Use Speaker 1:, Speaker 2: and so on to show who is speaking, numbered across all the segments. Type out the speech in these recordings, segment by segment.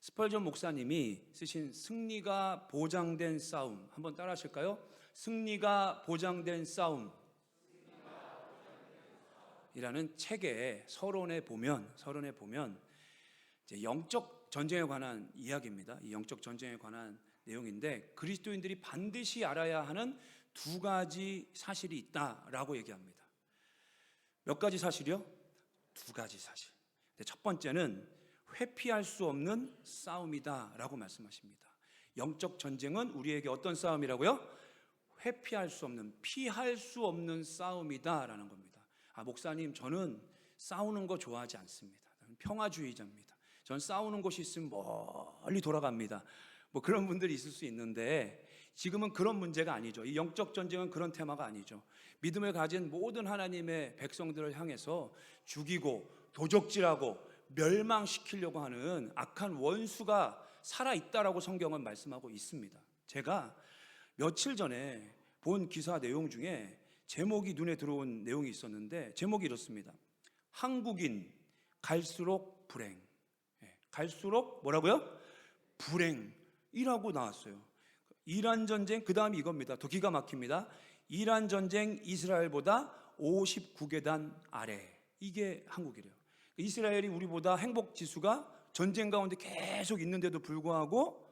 Speaker 1: 스펄전 목사님이 쓰신 승리가 보장된 싸움, 한번 따라 하실까요? 승리가 보장된 싸움 이라는 책의 서론에 보면 이제 영적 전쟁에 관한 이야기입니다. 이 영적 전쟁에 관한 내용인데, 그리스도인들이 반드시 알아야 하는 두 가지 사실이 있다라고 얘기합니다. 몇 가지 사실이요? 두 가지 사실. 첫 번째는 회피할 수 없는 싸움이다라고 말씀하십니다. 영적 전쟁은 우리에게 어떤 싸움이라고요? 회피할 수 없는, 피할 수 없는 싸움이다라는 겁니다. 목사님, 저는 싸우는 거 좋아하지 않습니다. 저는 평화주의자입니다. 저는 싸우는 곳이 있으면 멀리 돌아갑니다. 그런 분들이 있을 수 있는데, 지금은 그런 문제가 아니죠. 이 영적 전쟁은 그런 테마가 아니죠. 믿음을 가진 모든 하나님의 백성들을 향해서 죽이고 도적질하고 멸망시키려고 하는 악한 원수가 살아있다라고 성경은 말씀하고 있습니다. 제가 며칠 전에 본 기사 내용 중에 제목이 눈에 들어온 내용이 있었는데, 제목이 이렇습니다. 한국인 갈수록 불행. 갈수록 뭐라고요? 불행이라고 나왔어요. 이란 전쟁, 그 다음이 이겁니다. 더 기가 막힙니다. 이란 전쟁 이스라엘보다 59계단 아래. 이게 한국이래요. 이스라엘이 우리보다 행복지수가 전쟁 가운데 계속 있는데도 불구하고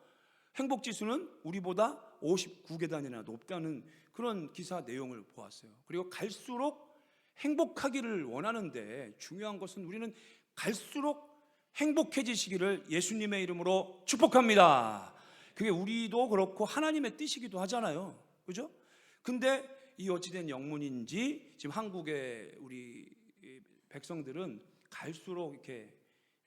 Speaker 1: 행복지수는 우리보다 59계단이나 높다는 그런 기사 내용을 보았어요. 그리고 갈수록 행복하기를 원하는데, 중요한 것은 우리는 갈수록 행복해지시기를 예수님의 이름으로 축복합니다. 그게 우리도 그렇고 하나님의 뜻이기도 하잖아요. 그죠? 근데 이 어찌된 영문인지 지금 한국의 우리 백성들은 갈수록 이렇게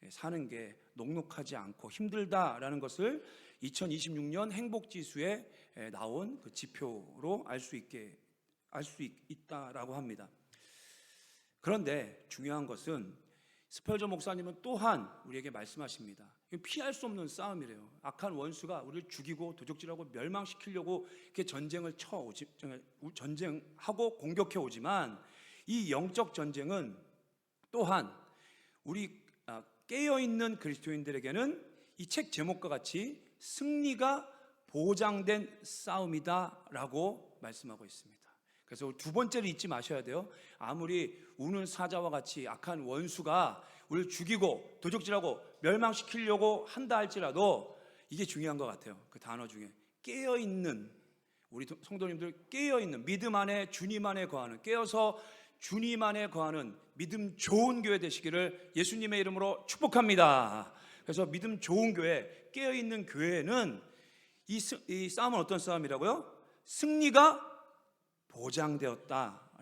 Speaker 1: 사는 게 녹록하지 않고 힘들다라는 것을 2026년 행복지수에 나온 그 지표로 알 수 있다라고 합니다. 그런데 중요한 것은 스펄전 목사님은 또한 우리에게 말씀하십니다. 피할 수 없는 싸움이래요. 악한 원수가 우리를 죽이고 도적질하고 멸망시키려고 이렇게 전쟁하고 공격해 오지만, 이 영적 전쟁은 또한 우리 깨어있는 그리스도인들에게는 이 책 제목과 같이 승리가 보장된 싸움이다라고 말씀하고 있습니다. 그래서 두 번째를 잊지 마셔야 돼요. 아무리 우는 사자와 같이 악한 원수가 우리를 죽이고 도적질하고 멸망시키려고 한다 할지라도, 이게 중요한 것 같아요. 그 단어 중에 깨어있는, 우리 성도님들 깨어있는, 믿음 안에 주님 안에 거하는, 깨어서 주님 안에 거하는 믿음 좋은 교회 되시기를 예수님의 이름으로 축복합니다. 그래서 믿음 좋은 교회, 깨어있는 교회는 이 싸움은 어떤 싸움이라고요? 승리가 보장되었다라고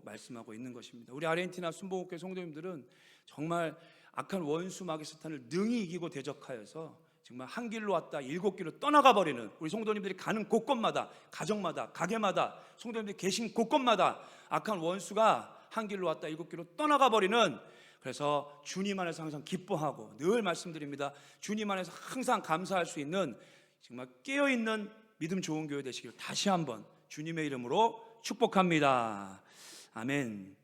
Speaker 1: 말씀하고 있는 것입니다. 우리 아르헨티나 순복음교회 성도님들은 정말 악한 원수 마귀사탄을 능히 이기고 대적하여서 정말 한 길로 왔다 7길로 떠나가 버리는, 우리 성도님들이 가는 곳곳마다, 가정마다, 가게마다, 성도님들이 계신 곳곳마다 악한 원수가 한 길로 왔다 7길로 떠나가 버리는, 그래서 주님 안에서 항상 기뻐하고, 늘 말씀드립니다, 주님 안에서 항상 감사할 수 있는 정말 깨어있는 믿음 좋은 교회 되시기를 다시 한번 주님의 이름으로 축복합니다. 아멘.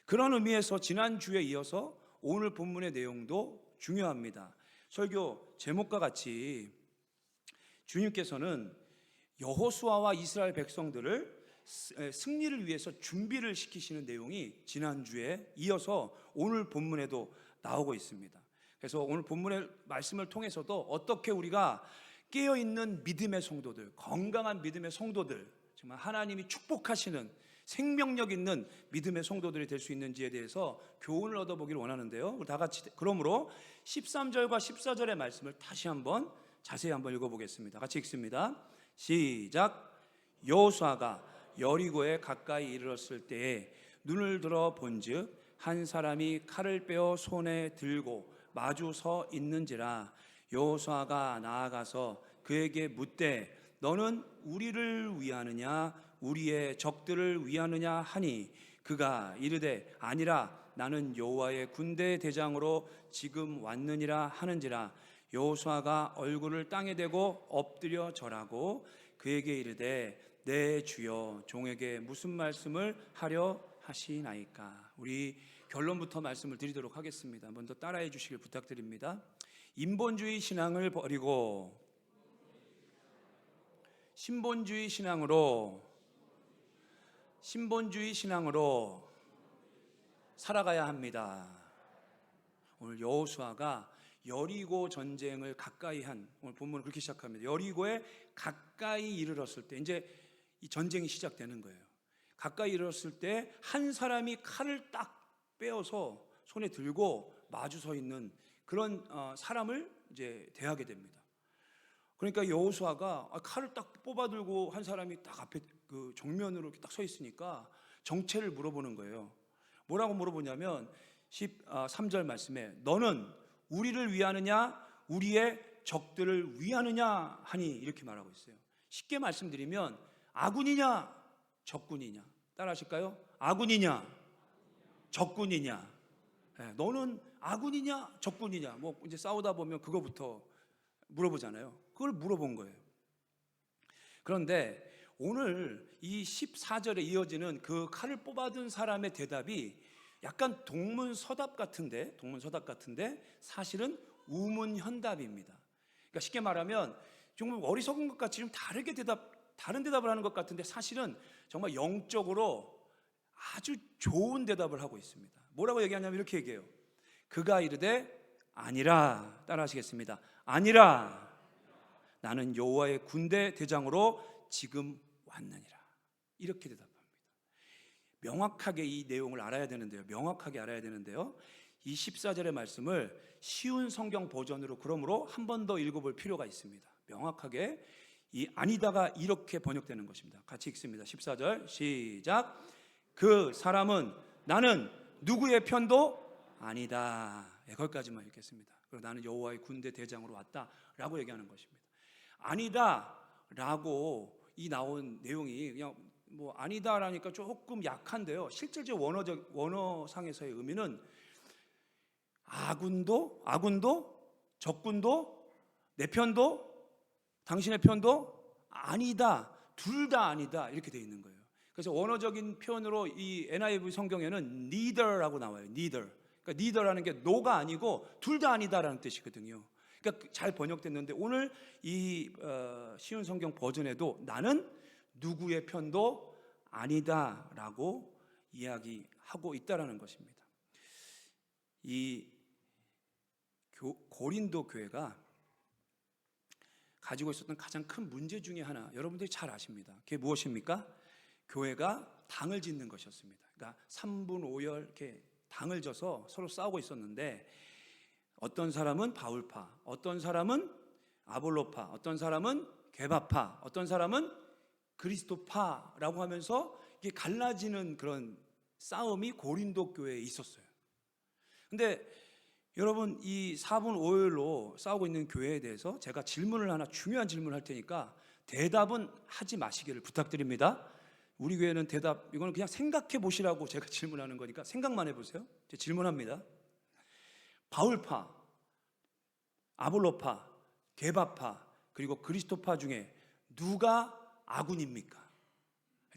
Speaker 1: 그런 의미에서 지난주에 이어서 오늘 본문의 내용도 중요합니다. 설교 제목과 같이 주님께서는 여호수아와 이스라엘 백성들을 승리를 위해서 준비를 시키시는 내용이 지난주에 이어서 오늘 본문에도 나오고 있습니다. 그래서 오늘 본문의 말씀을 통해서도 어떻게 우리가 깨어있는 믿음의 성도들, 건강한 믿음의 성도들, 정말 하나님이 축복하시는 생명력 있는 믿음의 성도들이 될 수 있는지에 대해서 교훈을 얻어보기를 원하는데요. 우리 다 같이 그러므로 13절과 14절의 말씀을 다시 한번 자세히 한번 읽어보겠습니다. 같이 읽습니다. 시작. 여호수아가 여리고에 가까이 이르렀을 때에 눈을 들어 본즉 한 사람이 칼을 빼어 손에 들고 마주 서 있는지라. 여호수아가 나아가서 그에게 묻되 너는 우리를 위하느냐 우리의 적들을 위하느냐 하니, 그가 이르되 아니라 나는 여호와의 군대 대장으로 지금 왔느니라 하는지라. 여호수아가 얼굴을 땅에 대고 엎드려 절하고 그에게 이르되 내 주여 종에게 무슨 말씀을 하려 하시나이까. 우리 결론부터 말씀을 드리도록 하겠습니다. 먼저 따라해 주시길 부탁드립니다. 인본주의 신앙을 버리고 신본주의 신앙으로 살아가야 합니다. 오늘 여호수아가 여리고 전쟁을 가까이 한, 오늘 본문을 그렇게 시작합니다. 여리고에 가까이 이르렀을 때 이제 이 전쟁이 시작되는 거예요. 가까이 이르렀을 때 한 사람이 칼을 딱 빼어서 손에 들고 마주 서 있는 그런 사람을 이제 대하게 됩니다. 그러니까 여호수아가 칼을 딱 뽑아 들고 한 사람이 딱 앞에 그 정면으로 이렇게 딱 서 있으니까 정체를 물어보는 거예요. 뭐라고 물어보냐면 13절 말씀에 너는 우리를 위하느냐 우리의 적들을 위하느냐 하니 이렇게 말하고 있어요. 쉽게 말씀드리면 아군이냐 적군이냐, 따라 하실까요? 아군이냐 적군이냐. 너는 아군이냐 적군이냐, 뭐 이제 싸우다 보면 그거부터 물어보잖아요. 그걸 물어본 거예요. 그런데 오늘 이 14절에 이어지는 그 칼을 뽑아든 사람의 대답이 약간 동문서답 같은데 사실은 우문현답입니다. 그러니까 쉽게 말하면 좀 어리석은 것 같이 좀 다른 대답을 하는 것 같은데 사실은 정말 영적으로 아주 좋은 대답을 하고 있습니다. 뭐라고 얘기하냐면 이렇게 얘기해요. 그가 이르되 아니라, 따라 하시겠습니다. 아니라 나는 여호와의 군대 대장으로 지금 왔느니라. 이렇게 대답합니다. 명확하게 이 내용을 알아야 되는데요. 이 14절의 말씀을 쉬운 성경 버전으로 그러므로 한 번 더 읽어볼 필요가 있습니다. 명확하게 이 아니다가 이렇게 번역되는 것입니다. 같이 읽습니다. 14절 시작. 그 사람은 나는 누구의 편도 아니다. 거기까지만 읽겠습니다. 그리고 나는 여호와의 군대 대장으로 왔다라고 얘기하는 것입니다. 아니다라고 이 나온 내용이 그냥 뭐 아니다라니까 조금 약한데요. 실제적 원어상에서의 의미는 아군도 적군도 내 편도 당신의 편도 아니다, 둘 다 아니다 이렇게 되어 있는 거예요. 그래서 원어적인 표현으로 이 NIV 성경에는 neither라고 나와요. neither. 그러니까 neither라는 게 no가 아니고 둘 다 아니다라는 뜻이거든요. 그러니까 잘 번역됐는데 오늘 이 쉬운 성경 버전에도 나는 누구의 편도 아니다라고 이야기하고 있다라는 것입니다. 이 고린도 교회가 가지고 있었던 가장 큰 문제 중에 하나, 여러분들이 잘 아십니다. 그게 무엇입니까? 교회가 당을 짓는 것이었습니다. 그러니까 3분 5열 이렇게 당을 져서 서로 싸우고 있었는데 어떤 사람은 바울파, 어떤 사람은 아볼로파, 어떤 사람은 게바파, 어떤 사람은 그리스도파라고 하면서 이게 갈라지는 그런 싸움이 고린도 교회에 있었어요. 근데 여러분 이 4분 5일로 싸우고 있는 교회에 대해서 제가 중요한 질문을 할 테니까 대답은 하지 마시기를 부탁드립니다. 우리 교회는 이거는 그냥 생각해 보시라고 제가 질문하는 거니까 생각만 해보세요. 제가 질문합니다. 바울파, 아볼로파, 게바파 그리고 그리스도파 중에 누가 아군입니까?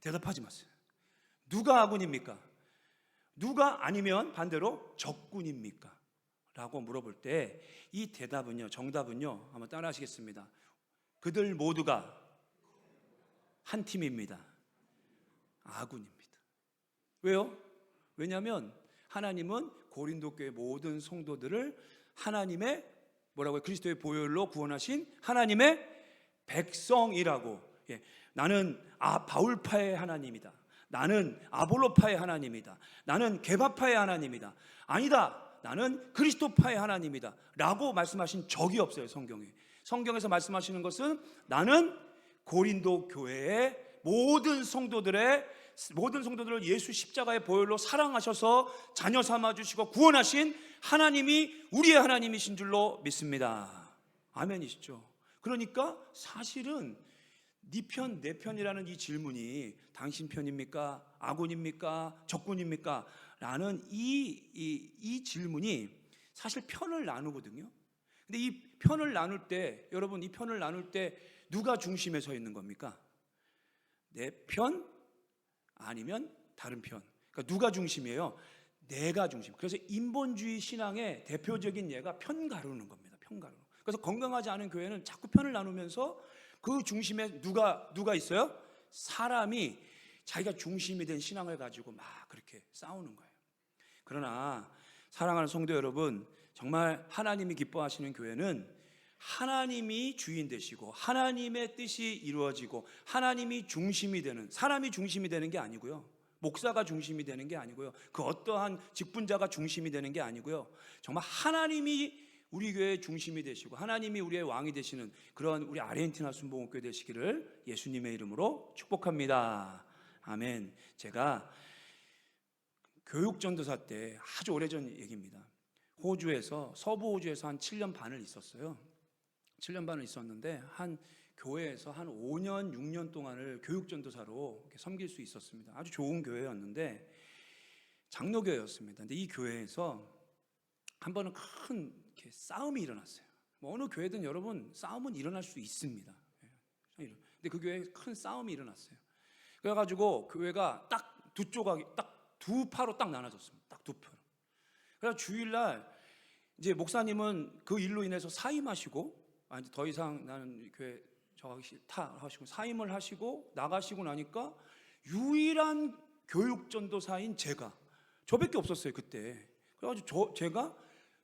Speaker 1: 대답하지 마세요. 누가 아군입니까? 누가 아니면 반대로 적군입니까? 라고 물어볼 때 이 정답은요 한번 따라 하시겠습니다. 그들 모두가 한 팀입니다. 아군입니다. 왜요? 왜냐하면 하나님은 고린도 교회 모든 성도들을 하나님의 그리스도의 보혈로 구원하신 하나님의 백성이라고. 나는 바울파의 하나님이다. 나는 아볼로파의 하나님이다. 나는 게바파의 하나님이다. 아니다. 나는 그리스도파의 하나님이다 라고 말씀하신 적이 없어요. 성경에서 말씀하시는 것은 나는 고린도 교회의 모든 성도들을 예수 십자가의 보혈로 사랑하셔서 자녀 삼아주시고 구원하신 하나님이 우리의 하나님이신 줄로 믿습니다. 아멘이시죠? 그러니까 사실은 네 편, 내 편이라는 이 질문이 당신 편입니까? 아군입니까? 적군입니까? 라는 이 질문이 사실 편을 나누거든요. 근데 이 편을 나눌 때, 여러분 이 편을 나눌 때 누가 중심에 서 있는 겁니까? 내 편 아니면 다른 편. 그러니까 누가 중심이에요? 내가 중심. 그래서 인본주의 신앙의 대표적인 예가 편 가르는 겁니다. 편가르노. 그래서 건강하지 않은 교회는 자꾸 편을 나누면서 그 중심에 누가 있어요? 사람이 자기가 중심이 된 신앙을 가지고 막 그렇게 싸우는 거예요. 그러나 사랑하는 성도 여러분, 정말 하나님이 기뻐하시는 교회는 하나님이 주인 되시고 하나님의 뜻이 이루어지고 하나님이 중심이 되는, 사람이 중심이 되는 게 아니고요, 목사가 중심이 되는 게 아니고요, 그 어떠한 직분자가 중심이 되는 게 아니고요, 정말 하나님이 우리 교회의 중심이 되시고 하나님이 우리의 왕이 되시는 그런 우리 아르헨티나 순복음교회 되시기를 예수님의 이름으로 축복합니다. 아멘. 제가 교육전도사 때 아주 오래전 얘기입니다. 호주에서, 서부 호주에서 한 7년 반을 있었어요. 7년 반을 있었는데 한 교회에서 한 5년, 6년 동안을 교육전도사로 섬길 수 있었습니다. 아주 좋은 교회였는데 장로교회였습니다. 근데 이 교회에서 한 번은 큰 이렇게 싸움이 일어났어요. 뭐 어느 교회든 여러분 싸움은 일어날 수 있습니다. 근데 그 교회에 큰 싸움이 일어났어요. 그래가지고 교회가 딱 두 조각이, 딱 두 파로 딱 나눠졌습니다. 딱 두 파로. 그래서 주일날 이제 목사님은 그 일로 인해서 사임하시고, 이제 더 이상 나는 교회 저가기 싫다 하시고 사임을 하시고 나가시고 나니까 유일한 교육전도사인 저밖에 없었어요 그때. 그래가지고 제가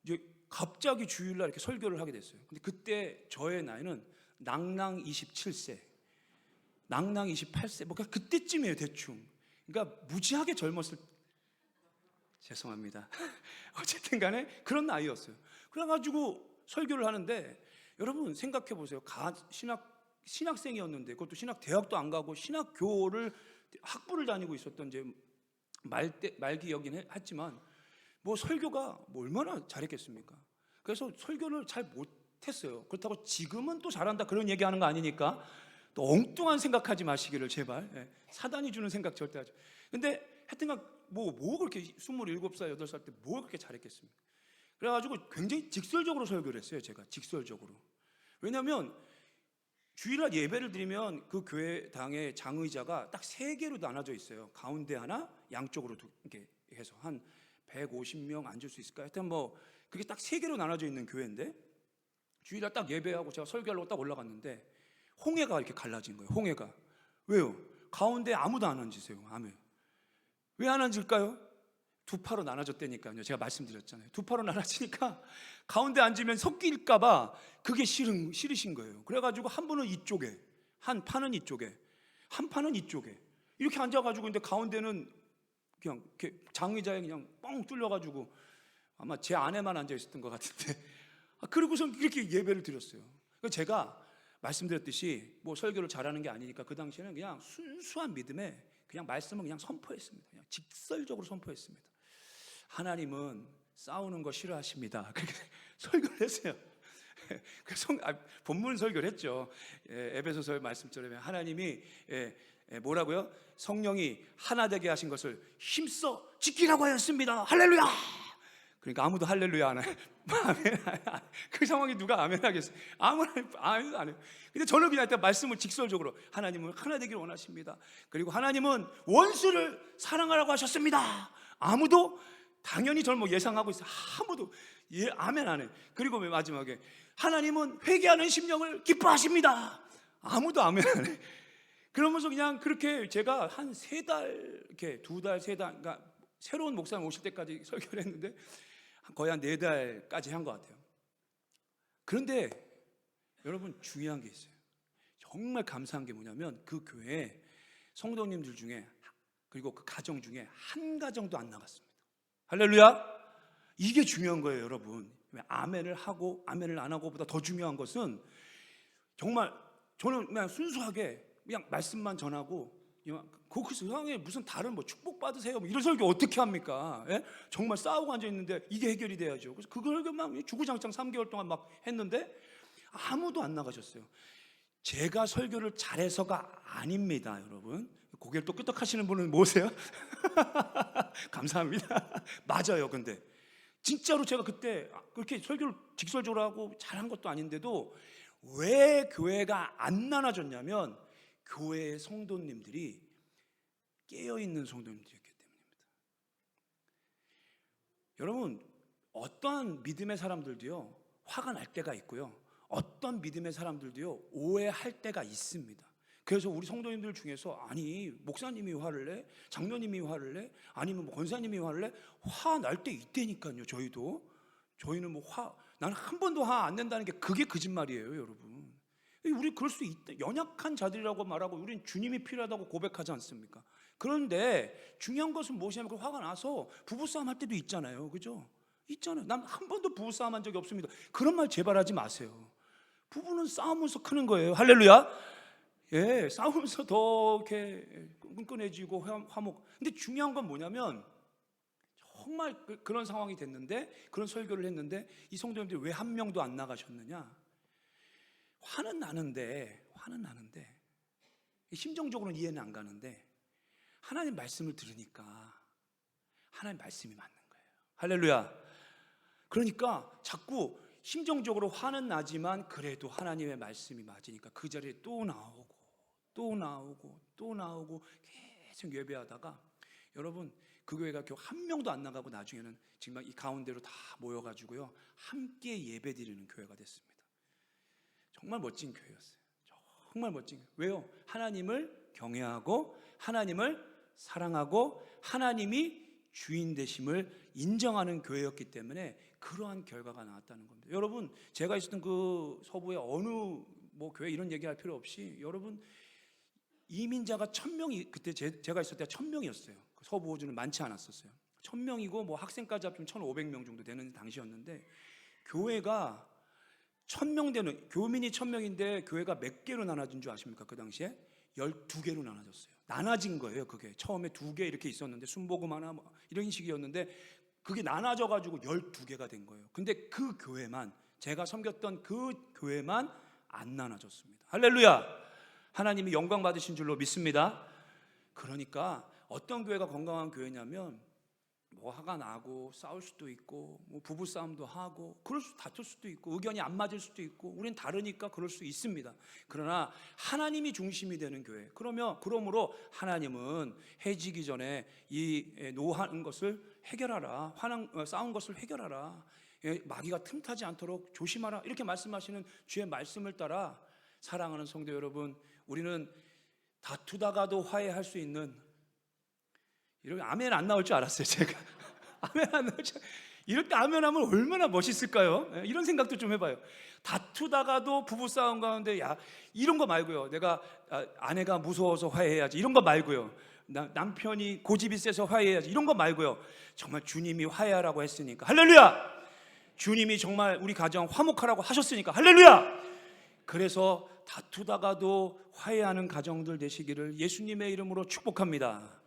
Speaker 1: 이제 갑자기 주일날 이렇게 설교를 하게 됐어요. 근데 그때 저의 나이는 낭낭 27세, 낭낭 28세, 뭐 그때쯤이에요 대충. 그러니까 무지하게 젊었을, 죄송합니다. 어쨌든 간에 그런 나이였어요. 그래가지고 설교를 하는데 여러분 생각해 보세요. 신학생이었는데, 그것도 대학도 안 가고 신학교를 학부를 다니고 있었던 이제 말기여긴 했지만 뭐 설교가 뭐 얼마나 잘했겠습니까? 그래서 설교를 잘 못했어요. 그렇다고 지금은 또 잘한다 그런 얘기하는 거 아니니까 또 엉뚱한 생각하지 마시기를 제발. 사단이 주는 생각 절대 하지. 근데 하여튼간 뭐 그렇게 27살, 8살 때 뭐 그렇게 잘했겠습니까? 그래가지고 굉장히 직설적으로 설교를 했어요. 제가 직설적으로. 왜냐하면 주일날 예배를 드리면 그 교회당의 장의자가 딱 3개로 나눠져 있어요. 가운데 하나, 양쪽으로 이렇게 해서 한 150명 앉을 수 있을까요? 하여튼 뭐 그게 딱 3개로 나눠져 있는 교회인데 주일날 딱 예배하고 제가 설교하려고 딱 올라갔는데 홍해가 이렇게 갈라진 거예요. 홍해가. 왜요? 가운데 아무도 안 앉으세요. 아멘. 왜 안 앉을까요? 두 파로 나눠졌다니까요. 제가 말씀드렸잖아요. 두 파로 나눠지니까 가운데 앉으면 섞일까봐 그게 싫으신 거예요. 그래가지고 한 분은 이쪽에, 한 파는 이쪽에, 한 파는 이쪽에 이렇게 앉아가지고, 근데 가운데는 그냥 이렇게 장의자에 그냥 뻥 뚫려가지고 아마 제 안에만 앉아 있었던 것 같은데, 그러고서 그렇게 예배를 드렸어요. 제가 말씀드렸듯이 뭐 설교를 잘하는 게 아니니까 그 당시에는 그냥 순수한 믿음에 그냥 말씀을 그냥 선포했습니다. 그냥 직설적으로 선포했습니다. 하나님은 싸우는 거 싫어하십니다. 그렇게 설교를 했어요. 본문 설교를 했죠. 에베소서 말씀처럼 하나님이 뭐라고요? 성령이 하나 되게 하신 것을 힘써 지키라고 하였습니다. 할렐루야. 그러니까 아무도 할렐루야 안 해. 그 상황에 누가 아멘 하겠어요? 아무나 아멘도 안 해요. 근데 저는 그냥 일단 말씀을 직설적으로, 하나님은 하나 되기를 원하십니다. 그리고 하나님은 원수를 사랑하라고 하셨습니다. 아무도 당연히 저는 뭐 예상하고 있어요. 아무도 아멘 안 해. 그리고 마지막에 하나님은 회개하는 심령을 기뻐하십니다. 아무도 아멘 안 해. 그러면서 그냥 그렇게 제가 한 3달, 이렇게 2달, 3달, 그러니까 새로운 목사님 오실 때까지 설교를 했는데 거의 한 4달까지 한 것 같아요. 그런데 여러분 중요한 게 있어요. 정말 감사한 게 뭐냐면 그 교회에 성도님들 중에, 그리고 그 가정 중에 한 가정도 안 나갔습니다. 할렐루야. 이게 중요한 거예요 여러분. 아멘을 하고 아멘을 안 하고보다 더 중요한 것은, 정말 저는 그냥 순수하게 그냥 말씀만 전하고, 그 세상에 무슨 다른 뭐 축복 받으세요 뭐 이런 설교 어떻게 합니까? 예? 정말 싸우고 앉아 있는데 이게 해결이 돼야죠. 그래서 그걸 막 주구장창 3개월 동안 막 했는데 아무도 안 나가셨어요. 제가 설교를 잘해서가 아닙니다, 여러분. 고개를 또 끄덕하시는 분은 뭐세요? 감사합니다. 맞아요. 근데 진짜로 제가 그때 그렇게 설교를 직설적으로 하고 잘한 것도 아닌데도 왜 교회가 안 나눠졌냐면 교회의 성도님들이 깨어있는 성도님들이었기 때문입니다. 여러분, 어떠한 믿음의 사람들도요 화가 날 때가 있고요. 어떤 믿음의 사람들도요, 오해할 때가 있습니다. 그래서 우리 성도님들 중에서 아니 목사님이 화를 내? 장로님이 화를 내? 아니면 뭐 권사님이 화를 내? 화 날 때 있다니까요. 저희는 뭐 나는 한 번도 화 안 낸다는 게 그게 거짓말이에요, 여러분. 우리 그럴 수 있다. 연약한 자들이라고 말하고 우리는 주님이 필요하다고 고백하지 않습니까? 그런데 중요한 것은 무엇이냐면 그 화가 나서 부부싸움 할 때도 있잖아요, 그죠? 있잖아요. 난 한 번도 부부싸움 한 적이 없습니다. 그런 말 제발 하지 마세요. 부부는 싸우면서 크는 거예요. 할렐루야. 예, 싸우면서 더 이렇게 끈끈해지고 화목. 근데 중요한 건 뭐냐면 정말 그런 상황이 됐는데, 그런 설교를 했는데 이 성도님들이 왜 한 명도 안 나가셨느냐? 화는 나는데 심정적으로는 이해는 안 가는데 하나님 말씀을 들으니까 하나님 말씀이 맞는 거예요. 할렐루야. 그러니까 자꾸 심정적으로 화는 나지만 그래도 하나님의 말씀이 맞으니까 그 자리에 또 나오고 계속 예배하다가 여러분 그 교회가 겨우 한 명도 안 나가고 나중에는 정말 이 가운데로 다 모여가지고요 함께 예배 드리는 교회가 됐습니다. 정말 멋진 교회였어요. 정말 멋진 교회. 왜요? 하나님을 경외하고 하나님을 사랑하고 하나님이 주인 되심을 인정하는 교회였기 때문에 그러한 결과가 나왔다는 겁니다. 여러분 제가 있었던 그 서부의 어느 뭐 교회 이런 얘기할 필요 없이 여러분 이민자가 1000명이 그때 제가 있을 때 1000명이었어요. 서부 호주는 많지 않았었어요. 1000명이고 뭐 학생까지 합치면 1500명 정도 되는 당시였는데 교회가 1000명 되는 교민이 1000명인데 교회가 몇 개로 나눠진 줄 아십니까? 그 당시에 12개로 나눠졌어요. 나눠진 거예요. 그게 처음에 2개 이렇게 있었는데 순복음 하나 뭐 이런 식이었는데 그게 나눠져 가지고 12개가 된 거예요. 근데 그 교회만 제가 섬겼던 그 교회만 안 나눠졌습니다. 할렐루야. 하나님이 영광 받으신 줄로 믿습니다. 그러니까 어떤 교회가 건강한 교회냐면 뭐 화가 나고 싸울 수도 있고 뭐 부부 싸움도 하고 다툴 수도 있고 의견이 안 맞을 수도 있고 우린 다르니까 그럴 수 있습니다. 그러나 하나님이 중심이 되는 교회. 그러므로 하나님은 해지기 전에 이 노하는 것을 해결하라. 싸운 것을 해결하라. 마귀가 틈타지 않도록 조심하라. 이렇게 말씀하시는 주의 말씀을 따라 사랑하는 성도 여러분, 우리는 다투다가도 화해할 수 있는 이러면 아멘 안 나올 줄 알았어요. 제가 아멘 안 나올 줄 이렇게 아멘 하면 얼마나 멋있을까요? 이런 생각도 좀 해봐요. 다투다가도 부부싸움 가운데 야 이런 거 말고요. 내가 아내가 무서워서 화해해야지 이런 거 말고요. 남편이 고집이 세서 화해해야지 이런 거 말고요. 정말 주님이 화해하라고 했으니까 할렐루야. 주님이 정말 우리 가정 화목하라고 하셨으니까 할렐루야. 그래서 다투다가도 화해하는 가정들 되시기를 예수님의 이름으로 축복합니다.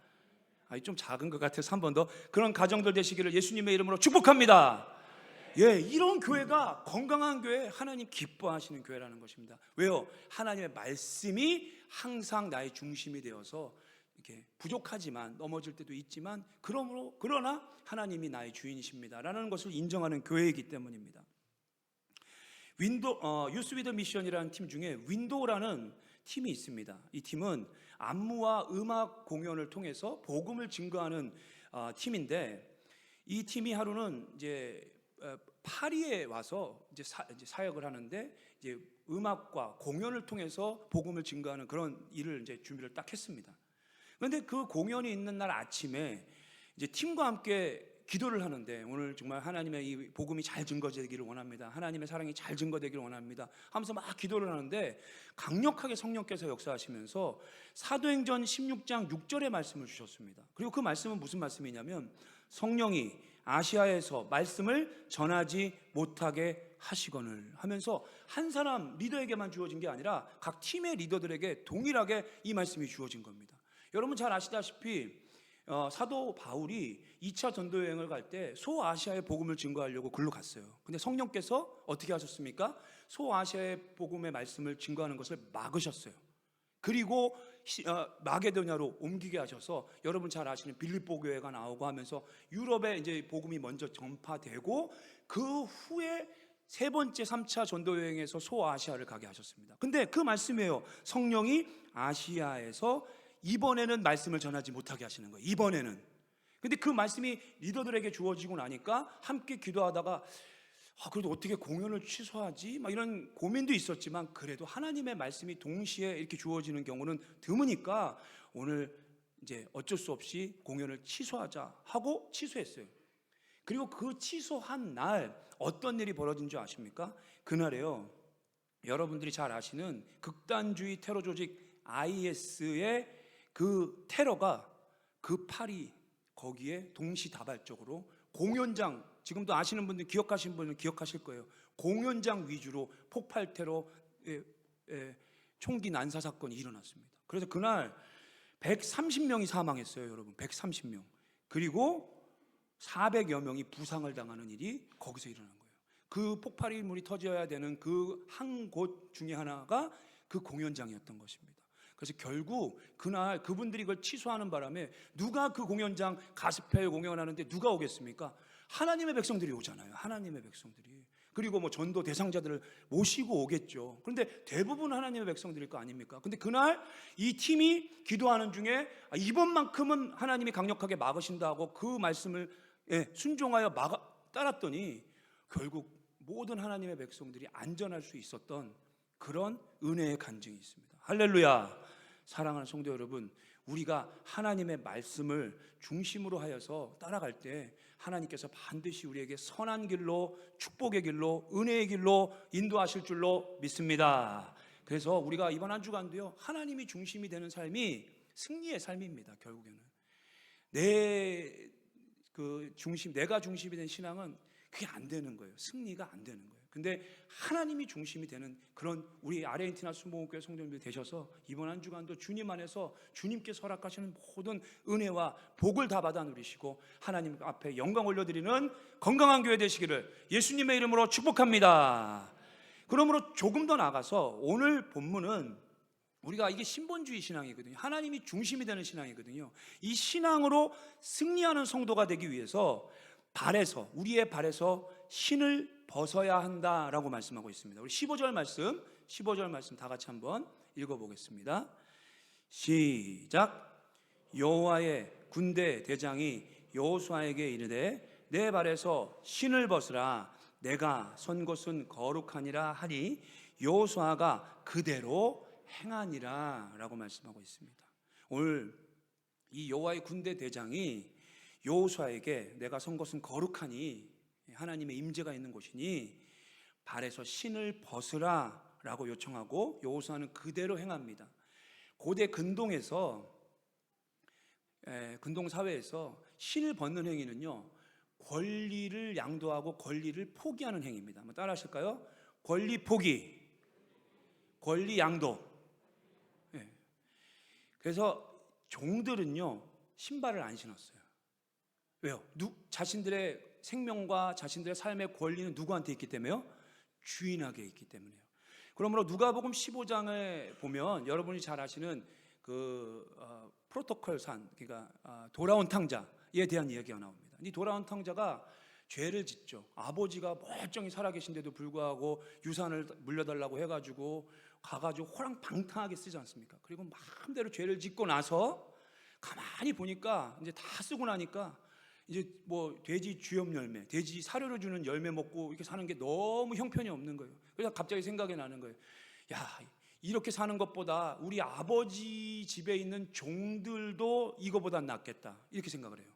Speaker 1: 좀 작은 것 같아서 한 번 더. 그런 가정들 되시기를 예수님의 이름으로 축복합니다. 예, 이런 교회가 건강한 교회, 하나님 기뻐하시는 교회라는 것입니다. 왜요? 하나님의 말씀이 항상 나의 중심이 되어서 이렇게 부족하지만 넘어질 때도 있지만 그러나 하나님이 나의 주인이십니다라는 것을 인정하는 교회이기 때문입니다. 유스 위드 미션이라는 팀 중에 윈도우라는 팀이 있습니다. 이 팀은 안무와 음악 공연을 통해서 복음을 증거하는 팀인데 이 팀이 하루는 이제 파리에 와서 이제 사역을 하는데 이제 음악과 공연을 통해서 복음을 증거하는 그런 일을 이제 준비를 딱 했습니다. 그런데 그 공연이 있는 날 아침에 이제 팀과 함께 기도를 하는데 오늘 정말 하나님의 이 복음이 잘 증거되기를 원합니다. 하나님의 사랑이 잘 증거되기를 원합니다. 하면서 막 기도를 하는데 강력하게 성령께서 역사하시면서 사도행전 16장 6절의 말씀을 주셨습니다. 그리고 그 말씀은 무슨 말씀이냐면 성령이 아시아에서 말씀을 전하지 못하게 하시거늘 하면서 한 사람 리더에게만 주어진 게 아니라 각 팀의 리더들에게 동일하게 이 말씀이 주어진 겁니다. 여러분 잘 아시다시피 사도 바울이 2차 전도 여행을 갈 때 소아시아의 복음을 증거하려고 글로 갔어요. 근데 성령께서 어떻게 하셨습니까? 소아시아의 복음의 말씀을 증거하는 것을 막으셨어요. 그리고 마게도냐로 옮기게 하셔서 여러분 잘 아시는 빌립보 교회가 나오고 하면서 유럽에 이제 복음이 먼저 전파되고 그 후에 세 번째 3차 전도 여행에서 소아시아를 가게 하셨습니다. 근데 그 말씀이에요. 성령이 아시아에서 이번에는 말씀을 전하지 못하게 하시는 거예요. 이번에는. 근데 그 말씀이 리더들에게 주어지고 나니까 함께 기도하다가 그래도 어떻게 공연을 취소하지? 막 이런 고민도 있었지만 그래도 하나님의 말씀이 동시에 이렇게 주어지는 경우는 드무니까 오늘 이제 어쩔 수 없이 공연을 취소하자 하고 취소했어요. 그리고 그 취소한 날 어떤 일이 벌어진 줄 아십니까? 그날에요, 여러분들이 잘 아시는 극단주의 테러 조직 IS의 그 테러가 그 파리 거기에 동시다발적으로 공연장, 지금도 아시는 분들, 기억하시는 분들은 기억하실 거예요. 공연장 위주로 폭발 테러, 총기 난사 사건이 일어났습니다. 그래서 그날 130명이 사망했어요, 여러분. 130명. 그리고 400여 명이 부상을 당하는 일이 거기서 일어난 거예요. 그 폭발물이 터져야 되는 그 한 곳 중에 하나가 그 공연장이었던 것입니다. 그래서 결국 그날 그분들이 그걸 취소하는 바람에 누가 그 공연장 가스펠 공연하는데 누가 오겠습니까? 하나님의 백성들이 오잖아요. 하나님의 백성들이. 그리고 뭐 전도 대상자들을 모시고 오겠죠. 그런데 대부분 하나님의 백성들일 거 아닙니까? 근데 그날 이 팀이 기도하는 중에 이번만큼은 하나님이 강력하게 막으신다고 그 말씀을 순종하여 따랐더니 결국 모든 하나님의 백성들이 안전할 수 있었던 그런 은혜의 간증이 있습니다. 할렐루야. 사랑하는 성도 여러분, 우리가 하나님의 말씀을 중심으로 하여서 따라갈 때 하나님께서 반드시 우리에게 선한 길로, 축복의 길로, 은혜의 길로 인도하실 줄로 믿습니다. 그래서 우리가 이번 한 주간도요, 하나님이 중심이 되는 삶이 승리의 삶입니다. 결국에는 내가 중심이 된 신앙은 그게 안 되는 거예요. 승리가 안 되는 거예요. 근데 하나님이 중심이 되는 그런 우리 아르헨티나 순복음교회 성도님들 되셔서 이번 한 주간도 주님 안에서 주님께서 허락하시는 모든 은혜와 복을 다 받아 누리시고 하나님 앞에 영광 올려드리는 건강한 교회 되시기를 예수님의 이름으로 축복합니다. 그러므로 조금 더 나가서 오늘 본문은 우리가 이게 신본주의 신앙이거든요. 하나님이 중심이 되는 신앙이거든요. 이 신앙으로 승리하는 성도가 되기 위해서 우리의 발에서 신을 벗어야 한다라고 말씀하고 있습니다. 우리 15절 말씀 다 같이 한번 읽어보겠습니다. 시작. 여호와의 군대 대장이 여호수아에게 이르되 내 발에서 신을 벗으라. 내가 선 곳은 거룩하니라 하니 여호수아가 그대로 행하니라 라고 말씀하고 있습니다. 오늘 이 여호와의 군대 대장이 여호수아에게 내가 선 곳은 거룩하니 하나님의 임재가 있는 곳이니 발에서 신을 벗으라 라고 요청하고 여호수아는 그대로 행합니다. 고대 근동 사회에서 신을 벗는 행위는요, 권리를 양도하고 권리를 포기하는 행위입니다. 한번 따라 하실까요? 권리 포기, 권리 양도. 그래서 종들은요 신발을 안 신었어요. 왜요? 자신들의 생명과 자신들의 삶의 권리는 누구한테 있기 때문에요? 주인에게 있기 때문에요. 그러므로 누가복음 15장에 보면 여러분이 잘 아시는 프로토콜산, 그러니까 돌아온 탕자에 대한 이야기가 나옵니다. 이 돌아온 탕자가 죄를 짓죠. 아버지가 멀쩡히 살아계신데도 불구하고 유산을 물려달라고 해가지고 가가지고 호랑방탕하게 쓰지 않습니까? 그리고 마음대로 죄를 짓고 나서 가만히 보니까 이제 다 쓰고 나니까 이제 뭐 돼지 주염 열매, 돼지 사료를 주는 열매 먹고 이렇게 사는 게 너무 형편이 없는 거예요. 그래서 갑자기 생각이 나는 거예요. 야, 이렇게 사는 것보다 우리 아버지 집에 있는 종들도 이거보단 낫겠다, 이렇게 생각을 해요.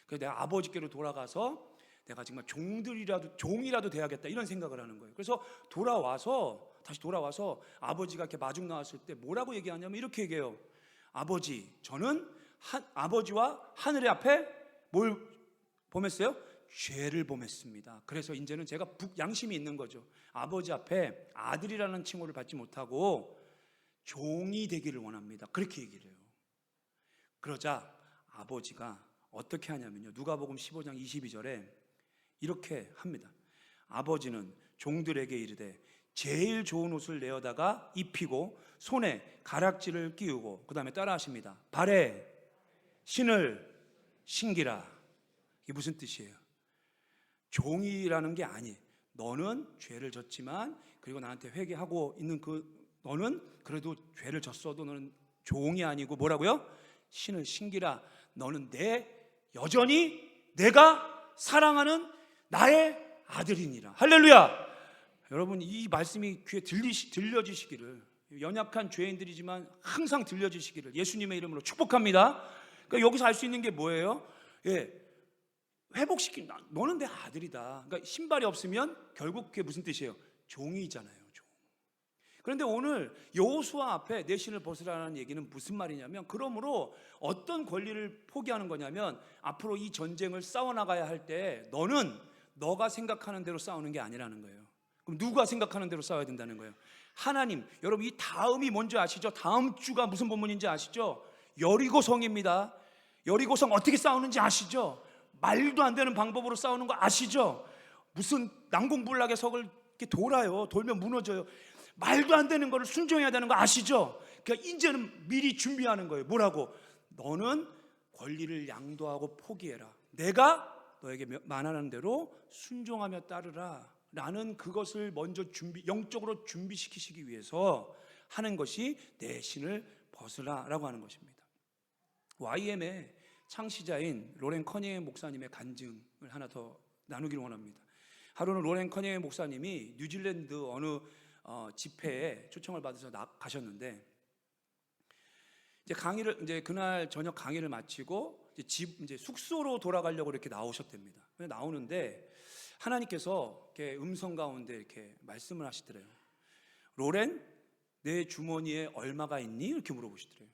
Speaker 1: 그래서 내가 아버지께로 돌아가서 내가 정말 종이라도 돼야겠다, 이런 생각을 하는 거예요. 그래서 다시 돌아와서 아버지가 이렇게 마중 나왔을 때 뭐라고 얘기하냐면 이렇게 얘기해요. 아버지, 저는 아버지와 하늘의 앞에 뭘 범했어요? 죄를 범했습니다. 그래서 이제는 제가 양심이 있는 거죠. 아버지 앞에 아들이라는 칭호를 받지 못하고 종이 되기를 원합니다. 그렇게 얘기를 해요. 그러자 아버지가 어떻게 하냐면요, 누가복음 15장 22절에 이렇게 합니다. 아버지는 종들에게 이르되 제일 좋은 옷을 내어다가 입히고 손에 가락지를 끼우고, 그 다음에 따라 하십니다. 발에 신을 신기라. 이게 무슨 뜻이에요? 종이라는 게 아니에요. 너는 죄를 졌지만, 그리고 나한테 회개하고 있는 너는 그래도 죄를 졌어도 너는 종이 아니고 뭐라고요? 신을 신기라. 너는 여전히 내가 사랑하는 나의 아들이니라. 할렐루야. 여러분, 이 말씀이 귀에 들려지시기를, 연약한 죄인들이지만 항상 들려지시기를 예수님의 이름으로 축복합니다. 그러니까 여기서 알 수 있는 게 뭐예요? 회복시킨다. 너는 내 아들이다. 그러니까 신발이 없으면 결국 그게 무슨 뜻이에요? 종이잖아요, 종. 그런데 오늘 여호수아 앞에 내 신을 벗으라는 얘기는 무슨 말이냐면, 그러므로 어떤 권리를 포기하는 거냐면, 앞으로 이 전쟁을 싸워나가야 할 때 너는 너가 생각하는 대로 싸우는 게 아니라는 거예요. 그럼 누가 생각하는 대로 싸워야 된다는 거예요? 하나님. 여러분, 이 다음이 뭔지 아시죠? 다음 주가 무슨 본문인지 아시죠? 여리고성입니다. 여리고성 어떻게 싸우는지 아시죠? 말도 안 되는 방법으로 싸우는 거 아시죠? 무슨 난공불락의 석을 이렇게 돌아요. 돌면 무너져요. 말도 안 되는 거를 순종해야 되는 거 아시죠? 그러니까 이제는 미리 준비하는 거예요. 뭐라고? 너는 권리를 양도하고 포기해라. 내가 너에게 말하는 대로 순종하며 따르라. 라는 그것을 먼저 영적으로 준비시키시기 위해서 하는 것이 내 신을 벗으라 라고 하는 것입니다. YM의 창시자인 로렌 커닝햄 목사님의 간증을 하나 더 나누기를 원합니다. 하루는 로렌 커닝햄 목사님이 뉴질랜드 어느 집회에 초청을 받아서 가셨는데, 이제 그날 저녁 강의를 마치고 이제 숙소로 돌아가려고 이렇게 나오셨답니다. 나오는데 하나님께서 이렇게 음성 가운데 이렇게 말씀을 하시더래요. 로렌, 내 주머니에 얼마가 있니? 이렇게 물어보시더래요.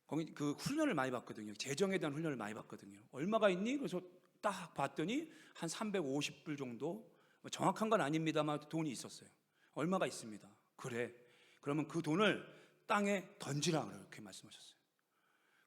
Speaker 1: 거기 그 훈련을 많이 받거든요. 재정에 대한 훈련을 많이 받거든요. 얼마가 있니? 그래서 딱 봤더니 한 350불 정도, 정확한 건 아닙니다만 돈이 있었어요. 얼마가 있습니다. 그래, 그러면 그 돈을 땅에 던지라, 그렇게 말씀하셨어요.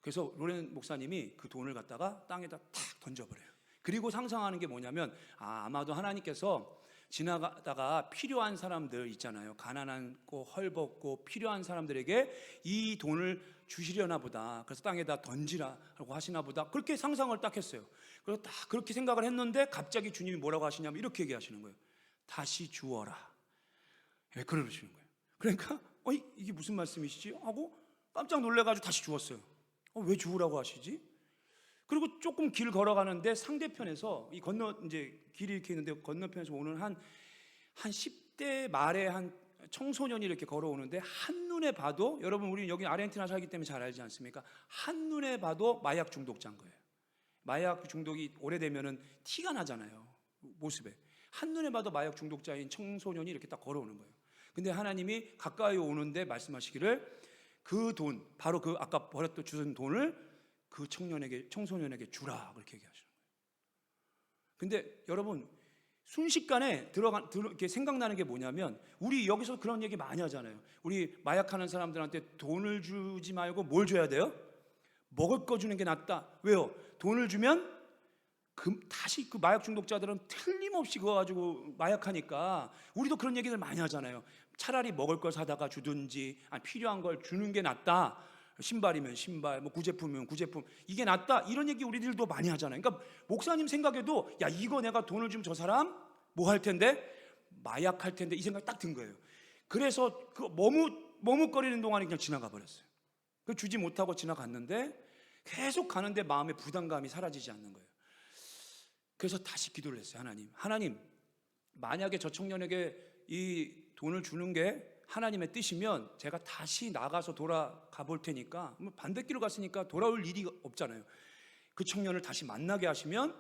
Speaker 1: 그래서 로렌 목사님이 그 돈을 갖다가 땅에다 탁 던져버려요. 그리고 상상하는 게 뭐냐면, 아마도 하나님께서 지나가다가 필요한 사람들 있잖아요. 가난하고 헐벗고 필요한 사람들에게 이 돈을 주시려나 보다. 그래서 땅에다 던지라고 하시나 보다. 그렇게 상상을 딱 했어요. 그래서 딱 그렇게 생각을 했는데 갑자기 주님이 뭐라고 하시냐면 이렇게 얘기하시는 거예요. 다시 주어라. 왜 그러시는 거예요? 그러니까 이게 무슨 말씀이시지? 하고 깜짝 놀래가지고 다시 주었어요. 왜 주우라고 하시지? 그리고 조금 길 걸어가는데 상대편에서 이제 길이 이렇게 있는데 건너편에서 오는 한 10대 말의 한 청소년이 이렇게 걸어오는데 한눈에 봐도, 여러분 우리 여기 아르헨티나 살기 때문에 잘 알지 않습니까? 한눈에 봐도 마약 중독자인 거예요. 마약 중독이 오래되면은 티가 나잖아요, 모습에. 한눈에 봐도 마약 중독자인 청소년이 이렇게 딱 걸어오는 거예요. 근데 하나님이 가까이 오는데 말씀하시기를 그 돈, 바로 그 아까 주신 돈을 그 청소년에게 주라, 그렇게 얘기하시는 거예요. 근데 여러분, 순식간에 이렇게 생각나는 게 뭐냐면, 우리 여기서 그런 얘기 많이 하잖아요. 우리 마약하는 사람들한테 돈을 주지 말고 뭘 줘야 돼요? 먹을 거 주는 게 낫다. 왜요? 돈을 주면 다시 그 마약 중독자들은 틀림없이 그거 가지고 마약하니까 우리도 그런 얘기를 많이 하잖아요. 차라리 먹을 걸 사다가 주든지, 필요한 걸 주는 게 낫다. 신발이면 신발, 구제품이면 구제품, 이게 낫다, 이런 얘기 우리들도 많이 하잖아요. 그러니까 목사님 생각에도 이거 내가 돈을 주면 저 사람 뭐 할 텐데? 마약할 텐데, 이 생각이 딱 든 거예요. 그래서 그 머뭇거리는 동안에 그냥 지나가 버렸어요. 그 주지 못하고 지나갔는데 계속 가는데 마음의 부담감이 사라지지 않는 거예요. 그래서 다시 기도를 했어요. 하나님, 만약에 저 청년에게 이 돈을 주는 게 하나님의 뜻이면 제가 다시 나가서 돌아가 볼 테니까, 반대길로 갔으니까 돌아올 일이 없잖아요. 그 청년을 다시 만나게 하시면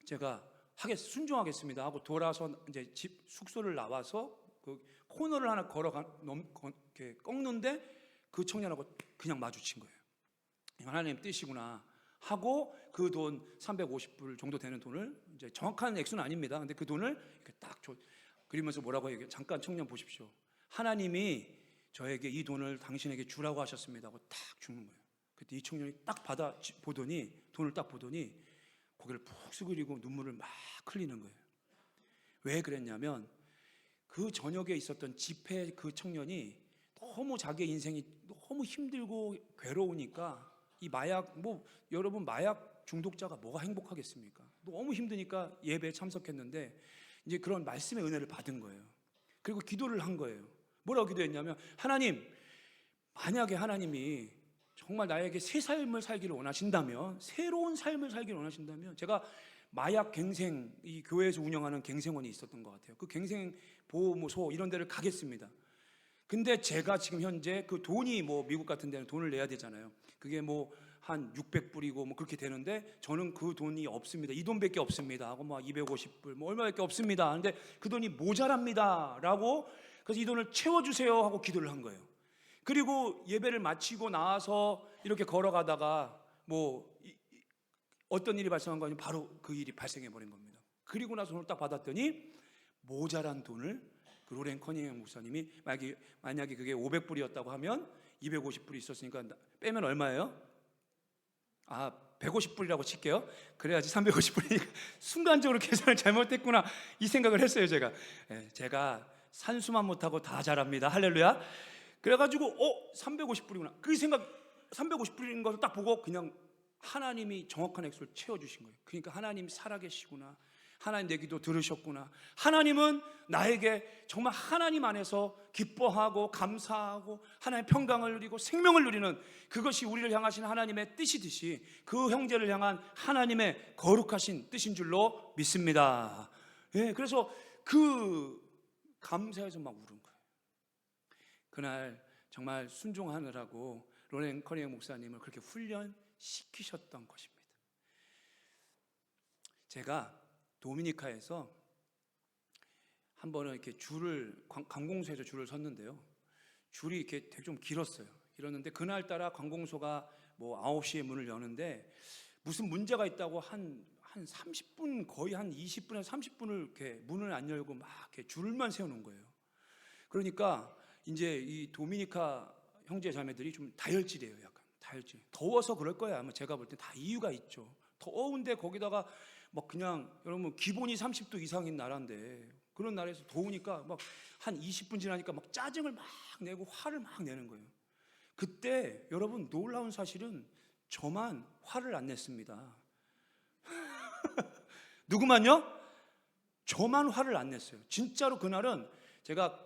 Speaker 1: 제가 순종하겠습니다 하고 돌아서 이제 집 숙소를 나와서 그 코너를 하나 이렇게 꺾는데 그 청년하고 그냥 마주친 거예요. 하나님 뜻이구나 하고 그 돈 350불 정도 되는 돈을, 이제 정확한 액수는 아닙니다. 근데 그 돈을 이렇게 딱 그리면서 뭐라고 얘기해요? 잠깐 청년 보십시오. 하나님이 저에게 이 돈을 당신에게 주라고 하셨습니다 하고 딱 주는 거예요. 그때 이 청년이 딱 돈을 딱 보더니 고개를 푹 숙이고 눈물을 막 흘리는 거예요. 왜 그랬냐면, 그 저녁에 있었던 집회 그 청년이 너무 자기의 인생이 너무 힘들고 괴로우니까, 이 여러분 마약 중독자가 뭐가 행복하겠습니까? 너무 힘드니까 예배에 참석했는데 이제 그런 말씀의 은혜를 받은 거예요. 그리고 기도를 한 거예요. 뭐라고 기도했냐면, 하나님, 만약에 하나님이 정말 나에게 새 삶을 살기를 원하신다면, 새로운 삶을 살기를 원하신다면, 제가 마약 갱생, 이 교회에서 운영하는 갱생원이 있었던 것 같아요. 그 갱생 보호소 이런 데를 가겠습니다. 근데 제가 지금 현재 그 돈이 뭐 미국 같은 데는 돈을 내야 되잖아요. 그게 뭐 한 600불이고 뭐 그렇게 되는데 저는 그 돈이 없습니다. 이 돈밖에 없습니다 하고 뭐 250불 뭐 얼마밖에 없습니다. 근데 그 돈이 모자랍니다라고, 그래서 이 돈을 채워주세요 하고 기도를 한 거예요. 그리고 예배를 마치고 나와서 이렇게 걸어가다가 뭐 어떤 일이 발생한 거니, 바로 그 일이 발생해 버린 겁니다. 그리고 나서 돈을 딱 받았더니 모자란 돈을, 그 로렌 커닝햄 목사님이 만약에 그게 500불이었다고 하면 250불이 있었으니까 빼면 얼마예요? 150불이라고 칠게요. 그래야지 350불이니까 순간적으로 계산을 잘못했구나 이 생각을 했어요. 제가 산수만 못하고 다 잘합니다. 할렐루야. 그래가지고 350불이구나 그 생각, 350불인 것을 딱 보고 그냥 하나님이 정확한 액수를 채워주신 거예요. 그러니까 하나님 살아계시구나, 하나님 내 기도 들으셨구나, 하나님은 나에게 정말 하나님 안에서 기뻐하고 감사하고 하나님의 평강을 누리고 생명을 누리는, 그것이 우리를 향하신 하나님의 뜻이듯이 그 형제를 향한 하나님의 거룩하신 뜻인 줄로 믿습니다. 그래서 그 감사해서 막 울은 거예요. 그날 정말 순종하느라고 로렌 커닝 목사님을 그렇게 훈련시키셨던 것입니다. 제가 도미니카에서 한 번은 이렇게 관공서에서 줄을 섰는데요. 줄이 이렇게 되게 좀 길었어요. 길었는데 그날따라 관공서가 뭐 9시에 문을 여는데 무슨 문제가 있다고 한 30분, 거의 한 20분에서 30분을 이렇게 문을 안 열고 막 이렇게 줄만 세우는 거예요. 그러니까 이제 이 도미니카 형제 자매들이 좀 다혈질이에요. 약간 다혈질. 더워서 그럴 거야. 아마 제가 볼 때 다 이유가 있죠. 더운데 거기다가 막 그냥 여러분 기본이 30도 이상인 나라인데 그런 나라에서 더우니까 막 한 20분 지나니까 막 짜증을 막 내고 화를 막 내는 거예요. 그때 여러분 놀라운 사실은 저만 화를 안 냈습니다. 누구만요? 저만 화를 안 냈어요. 진짜로 그날은 제가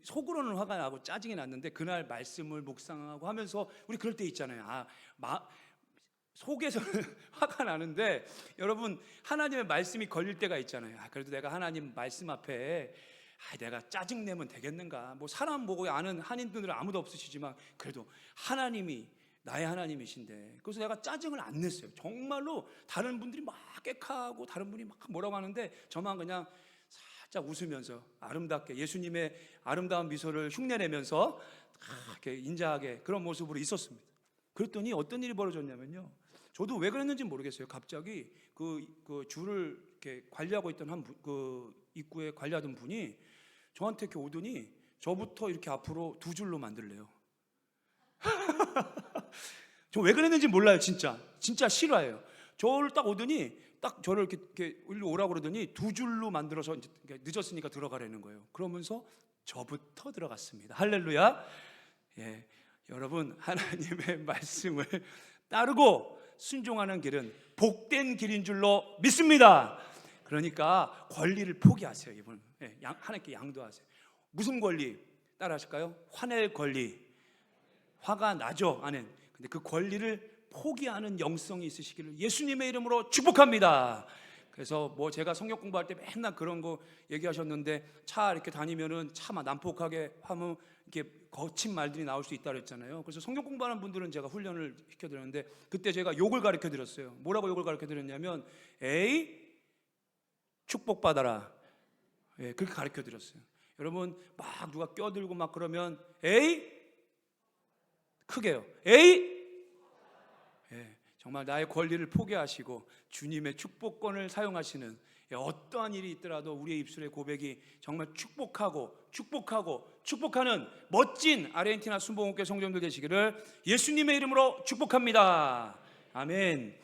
Speaker 1: 속으로는 화가 나고 짜증이 났는데 그날 말씀을 묵상하고 하면서 우리 그럴 때 있잖아요. 속에서는 화가 나는데 여러분 하나님의 말씀이 걸릴 때가 있잖아요. 그래도 내가 하나님 말씀 앞에 내가 짜증내면 되겠는가, 뭐 사람 보고 아는 한인들은 아무도 없으시지만 그래도 하나님이 나의 하나님이신데, 그래서 내가 짜증을 안 냈어요. 정말로 다른 분들이 막 깨카하고 다른 분이 막 뭐라고 하는데 저만 그냥 살짝 웃으면서 아름답게 예수님의 아름다운 미소를 흉내내면서 이렇게 인자하게 그런 모습으로 있었습니다. 그랬더니 어떤 일이 벌어졌냐면요, 저도 왜 그랬는지 모르겠어요. 갑자기 그 줄을 이렇게 관리하고 있던 그 입구에 관리하던 분이 저한테 이렇게 오더니 저부터 이렇게 앞으로 2줄로 만들래요. 저 왜 그랬는지 몰라요. 진짜 싫어해요. 저를 딱 오더니 딱 저를 이렇게 일로 오라고 그러더니 2줄로 만들어서 이제 늦었으니까 들어가라는 거예요. 그러면서 저부터 들어갔습니다. 할렐루야. 여러분 하나님의 말씀을 따르고 순종하는 길은 복된 길인 줄로 믿습니다. 그러니까 권리를 포기하세요. 이분 하나님께 양도하세요. 무슨 권리 따라하실까요? 화낼 권리. 화가 나죠, 아는. 근데 그 권리를 포기하는 영성이 있으시기를 예수님의 이름으로 축복합니다. 그래서 뭐 제가 성경 공부할 때 맨날 그런 거 얘기하셨는데 차 이렇게 다니면은 차만 난폭하게 하면 이렇게 거친 말들이 나올 수 있다 그랬잖아요. 그래서 성경 공부하는 분들은 제가 훈련을 시켜드렸는데 그때 제가 욕을 가르쳐드렸어요. 뭐라고 욕을 가르쳐드렸냐면 축복받아라. 그렇게 가르쳐드렸어요. 여러분 막 누가 껴들고 막 그러면 크게요. 정말 나의 권리를 포기하시고 주님의 축복권을 사용하시는 어떠한 일이 있더라도 우리의 입술의 고백이 정말 축복하는 멋진 아르헨티나 순복음교회 성도들 되시기를 예수님의 이름으로 축복합니다. 아멘.